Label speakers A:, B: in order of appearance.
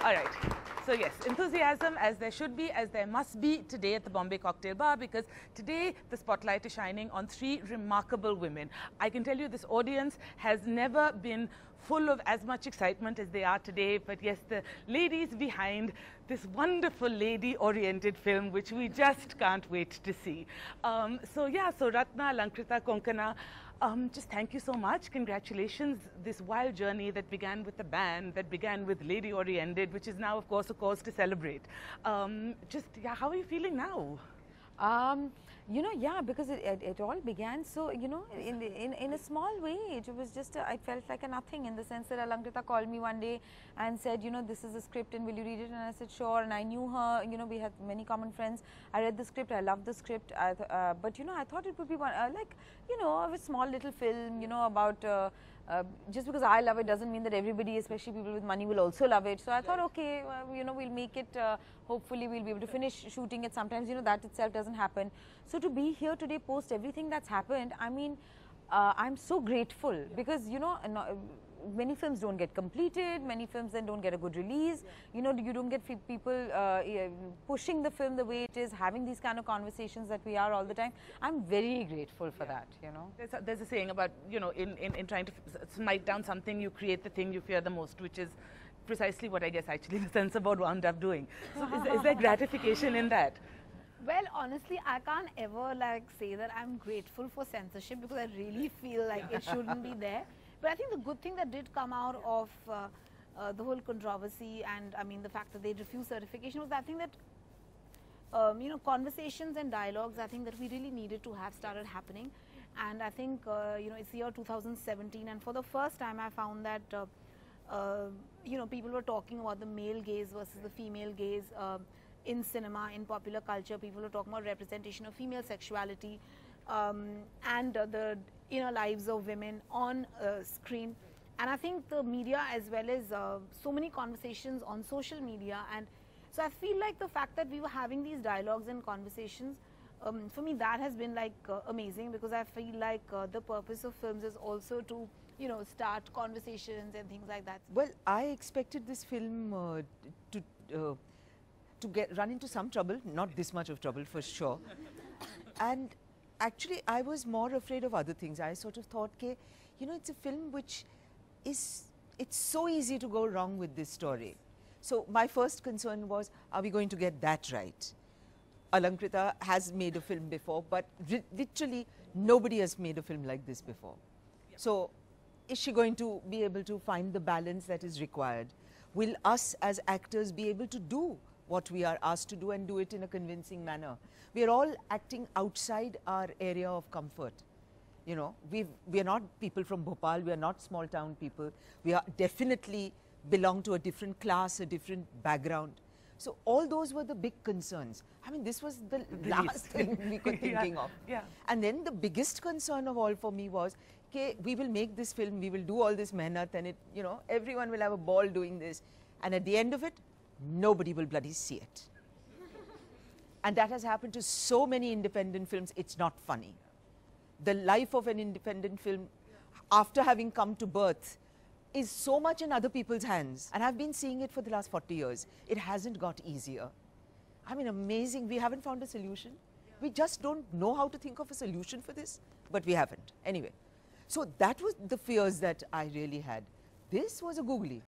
A: All right. So yes, enthusiasm as there should be, as there must be today at the Bombay Cocktail Bar, because today the spotlight is shining on three remarkable women. I can tell you this audience has never been full of as much excitement as they are today, but yes, the ladies behind this wonderful lady-oriented film, which we just can't wait to see. So Ratna, Alankrita, Konkana, just thank you so much. Congratulations. This wild journey that began with the band, that began with Lady Oriented, which is now, of course, a cause to celebrate. How are you feeling now?
B: Because it all began so, in a small way. It was just, I felt like a nothing, in the sense that Alankrita called me one day and said, this is a script and will you read it? And I said, sure. And I knew her, we had many common friends. I read the script, I loved the script. But, I thought it would be one, a small little film, about, just because I love it doesn't mean that everybody, especially people with money, will also love it. So I thought, okay, we'll make it, hopefully we'll be able to finish shooting it. Sometimes, that itself doesn't happen. So to be here today, post everything that's happened, I mean, I'm so grateful, because, many films don't get completed, many films then don't get a good release. You don't get people pushing the film the way it is, having these kind of conversations that we are all the time. I'm very grateful for that,
A: There's a saying about, in trying to smite down something, you create the thing you fear the most, which is precisely what I guess actually the Sensorboard wound up doing. So is there gratification in that?
C: Well, honestly, I can't ever say that I'm grateful for censorship, because I really feel like it shouldn't be there. But I think the good thing that did come out of the whole controversy, and I mean the fact that they refused certification, was I think that conversations and dialogues, I think that we really needed to have started happening. And I think it's the year 2017, and for the first time I found that people were talking about the male gaze versus the female gaze. In cinema, in popular culture, people are talking about representation of female sexuality and the inner lives of women on screen. And I think the media, as well as so many conversations on social media, and so I feel like the fact that we were having these dialogues and conversations, for me that has been amazing, because I feel like the purpose of films is also to start conversations and things like that.
D: Well, I expected this film to run into some trouble, not this much of trouble for sure. And actually I was more afraid of other things. I sort of thought, it's a film which it's so easy to go wrong with this story. So my first concern was, are we going to get that right? Alankrita has made a film before, but literally nobody has made a film like this before. So is she going to be able to find the balance that is required? Will us as actors be able to do what we are asked to do and do it in a convincing manner? We are all acting outside our area of comfort. We are not people from Bhopal, we are not small town people. We are definitely belong to a different class, a different background. So all those were the big concerns. I mean, this was the last thing we could thinking of.
A: Yeah.
D: And then the biggest concern of all for me was, we will make this film, we will do all this mehnat, and everyone will have a ball doing this. And at the end of it, nobody will bloody see it. And that has happened to so many independent films, it's not funny. The life of an independent film, after having come to birth, is so much in other people's hands. And I've been seeing it for the last 40 years. It hasn't got easier. I mean, amazing. We haven't found a solution. We just don't know how to think of a solution for this, but we haven't. Anyway, so that was the fears that I really had. This was a googly.